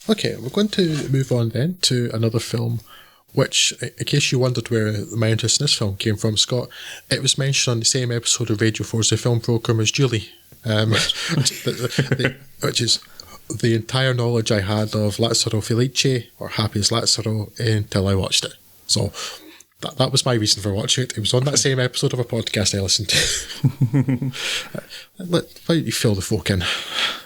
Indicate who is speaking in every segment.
Speaker 1: Okay, we're going to move on then to another film, which, in case you wondered where my interest in this film came from, Scott, it was mentioned on the same episode of Radio 4's The Film Programme as Julie, which is the entire knowledge I had of Lazzaro Felice, or Happy as Lazzaro, until I watched it. So that was my reason for watching it. It was on that same episode of a podcast I listened to. Why don't you fill the folk in?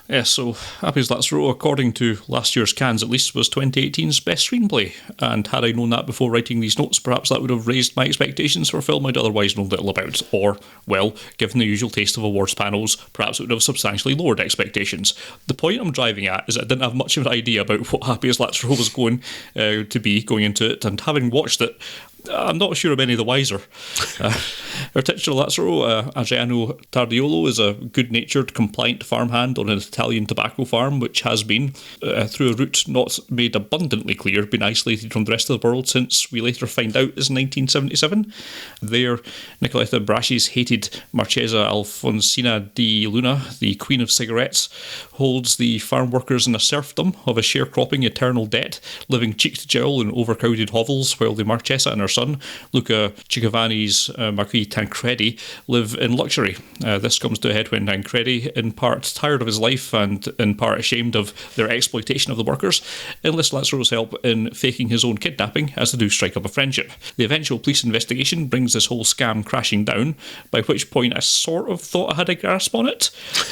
Speaker 2: Yeah, so Happy as Lazzaro, according to last year's Cannes at least, was 2018's best screenplay. And had I known that before writing these notes, perhaps that would have raised my expectations for a film I'd otherwise known little about. Or, well, given the usual taste of awards panels, perhaps it would have substantially lowered expectations. The point I'm driving at is that I didn't have much of an idea about what Happy as Lazzaro was going to be going into it, and having watched it, I'm not sure I'm any the wiser. Our titular Lazzaro, Adriano Tardiolo, is a good-natured, compliant farmhand on an Italian tobacco farm, which has been, through a route not made abundantly clear, been isolated from the rest of the world since we later find out is 1977. There, Nicoletta Brasci's hated Marchesa Alfonsina di Luna, the queen of cigarettes, holds the farm workers in a serfdom of a sharecropping eternal debt, living cheek to jowl in overcrowded hovels, while the Marchesa and her son, Luca Ciccovanni's Marquis Tancredi, live in luxury. This comes to a head when Tancredi, in part tired of his life and in part ashamed of their exploitation of the workers, enlists Lazzaro's help in faking his own kidnapping as the two strike up a friendship. The eventual police investigation brings this whole scam crashing down, by which point I sort of thought I had a grasp on it.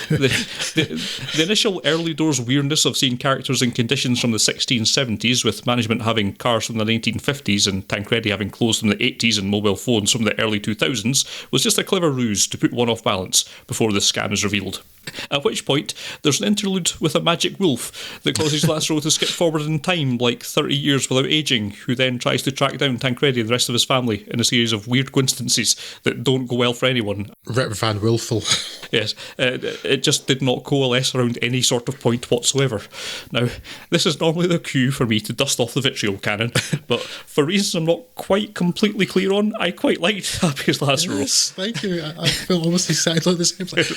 Speaker 2: The initial early doors weirdness of seeing characters in conditions from the 1670s, with management having cars from the 1950s and Tancredi having clothes from the 80s and mobile phones from the early 2000s, was just a clever ruse to put one off balance before the scam is revealed. At which point, there's an interlude with a magic wolf that causes Lazzaro to skip forward in time like 30 years without aging, who then tries to track down Tancredi and the rest of his family in a series of weird coincidences that don't go well for anyone.
Speaker 1: Rip Van Wilful.
Speaker 2: Yes, it just did not coalesce around any sort of point whatsoever. Now, this is normally the cue for me to dust off the vitriol cannon, but for reasons I'm not quite completely clear on, I quite liked Happy as Lazzaro.
Speaker 1: Yes, thank you. I feel almost exactly the same. Like,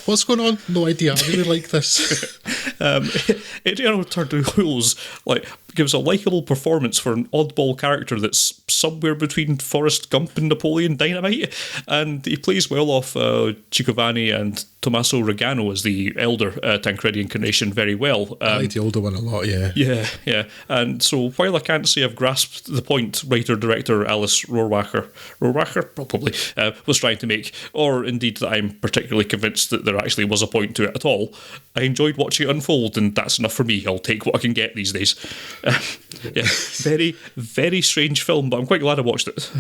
Speaker 1: what's going on? No idea. I really like this.
Speaker 2: Adriano Tardiolo's gives a likeable performance for an oddball character that's somewhere between Forrest Gump and Napoleon Dynamite, and he plays well off Ciccovanni and Tommaso Regano as the elder Tancredi incarnation very well.
Speaker 1: I like the older one a lot, yeah.
Speaker 2: Yeah. And so while I can't say I've grasped the point writer-director Alice Rohrwacher probably, was trying to make, or indeed that I'm particularly convinced that there actually was a point to it at all, I enjoyed watching it unfold, and that's enough for me. I'll take what I can get these days. Yeah, very, very strange film, but I'm quite glad I watched it.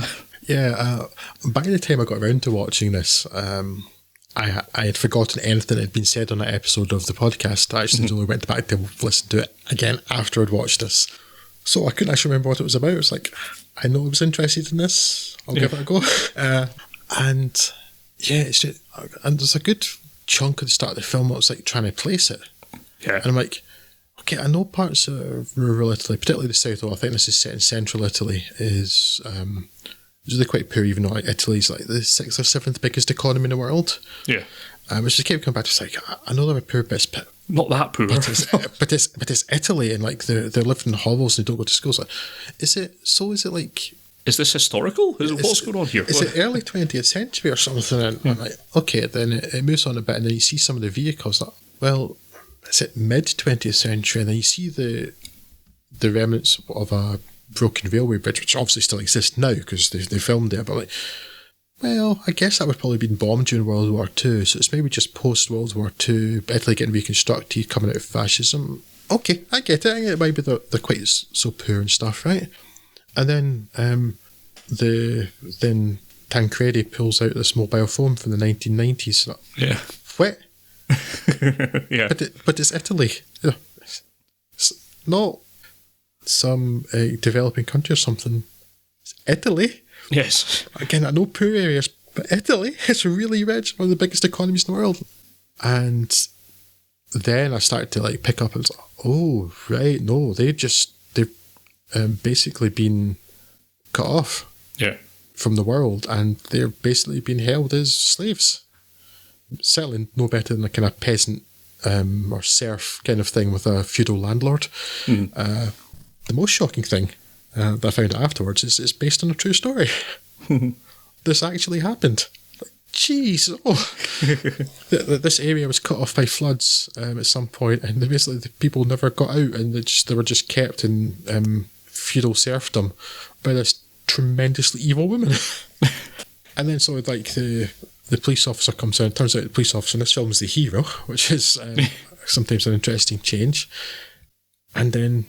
Speaker 1: Yeah, by the time I got around to watching this, I had forgotten anything that had been said on that episode of the podcast. I actually only went back to listen to it again after I'd watched this. So I couldn't actually remember what it was about. It was like, I know I was interested in this. I'll give it a go. And yeah, it's just, and there's a good chunk at the start of the film that was like trying to place it.
Speaker 2: Yeah.
Speaker 1: And I'm like, okay, I know parts of rural Italy, particularly the south, I think this is set in central Italy, is really quite poor, even though Italy's like the 6th or 7th biggest economy in the world.
Speaker 2: Yeah.
Speaker 1: Which just kept coming back to, it's like, I know there are poor bits, but
Speaker 2: not that poor.
Speaker 1: But it's Italy, and like they're living in hovels and they don't go to school. So is it like, is
Speaker 2: this historical? What's going on here?
Speaker 1: Is it early 20th century or something? And I'm like, okay, then it moves on a bit, and then you see some of the vehicles. Like, well, is it mid 20th century? And then you see the remnants of a broken railway bridge, which obviously still exists now because they filmed there. But like, well, I guess that would probably been bombed during World War II, so it's maybe just post World War II, Italy getting reconstructed, coming out of fascism. Okay, I get it. It might be they're quite so poor and stuff, right? And then then Tancredi pulls out this mobile phone from the 1990s. Like,
Speaker 2: yeah.
Speaker 1: What?
Speaker 2: Yeah.
Speaker 1: But it's Italy. It's not some developing country or something. It's Italy.
Speaker 2: Yes.
Speaker 1: Again, I know poor areas, but Italy is really rich, one of the biggest economies in the world. And then I started to like pick up and was like, oh, right, no, they've basically been cut off from the world, and they're basically being held as slaves. Certainly no better than a kind of peasant or serf kind of thing with a feudal landlord. The most shocking thing that I found out afterwards is it's based on a true story. This actually happened. Jeez, this area was cut off by floods at some point, and basically the people never got out, and they were just kept in feudal serfdom by this tremendously evil woman. And then so like the police officer comes in. It turns out the police officer in this film is the hero, which is sometimes an interesting change. And then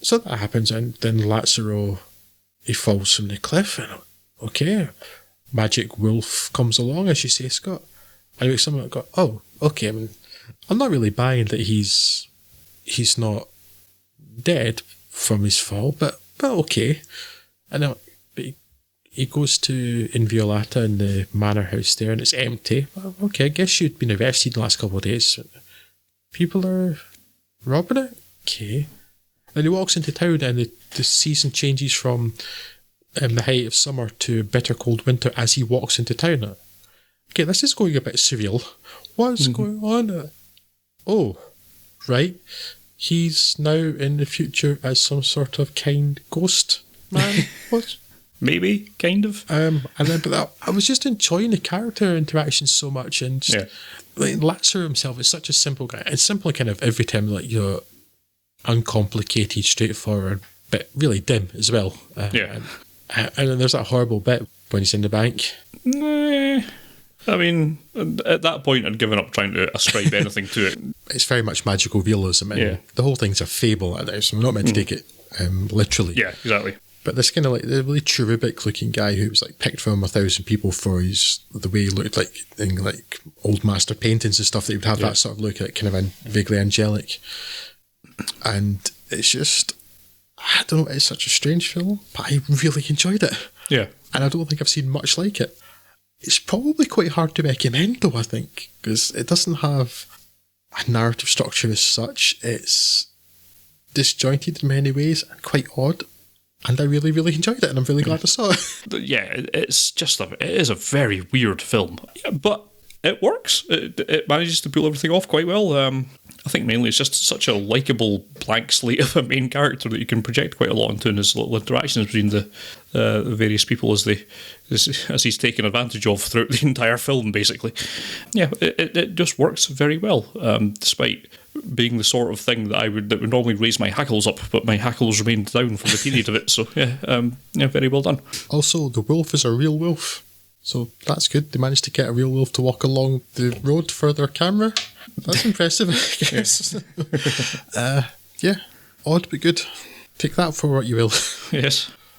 Speaker 1: so that happens, and then Lazzaro, he falls from the cliff, and okay, magic wolf comes along, as you say, Scott. And it someone got, oh, okay. I mean, I'm not really buying that he's not dead from his fall, but okay. And then, but he goes to Inviolata in the manor house there, and it's empty. Well, okay, I guess you'd been arrested the last couple of days. People are robbing it? Okay. Then he walks into town, and the season changes from the height of summer to bitter cold winter as he walks into town. Okay, this is going a bit surreal. What's going on? Oh, right. He's now in the future as some sort of kind ghost man. What?
Speaker 2: Maybe, kind of.
Speaker 1: And then, but I was just enjoying the character interactions so much, and just, like Lazzaro himself is such a simple guy. It's simple kind of every time, like you're uncomplicated, straightforward, but really dim as well. And then there's that horrible bit when he's in the bank.
Speaker 2: Nah, I mean, at that point, I'd given up trying to ascribe anything to it.
Speaker 1: It's very much magical realism, and the whole thing's a fable at now, so I'm not meant to take it literally.
Speaker 2: Yeah, exactly.
Speaker 1: But this kind of like the really cherubic looking guy who was like picked from 1,000 people for the way he looked like in like old master paintings and stuff, that he would have that sort of look, like kind of vaguely angelic. And it's just, I don't know, it's such a strange film, but I really enjoyed it.
Speaker 2: Yeah. And
Speaker 1: I don't think I've seen much like it. It's probably quite hard to recommend though, I think, because it doesn't have a narrative structure as such. It's disjointed in many ways and quite odd. And I really, really enjoyed it, and I'm really glad I saw it.
Speaker 2: Yeah, it's just it is a very weird film, but it works. It manages to pull everything off quite well. I think mainly it's just such a likeable blank slate of a main character that you can project quite a lot into, in his little interactions between the various people as he's taken advantage of throughout the entire film, basically. Yeah, it just works very well, despite being the sort of thing that would normally raise my hackles up, but my hackles remained down for the period of it. So yeah, very well done.
Speaker 1: Also, the wolf is a real wolf, so that's good. They managed to get a real wolf to walk along the road for their camera. That's impressive, I guess. Yeah, odd but good. Take that for what you will.
Speaker 2: Yes.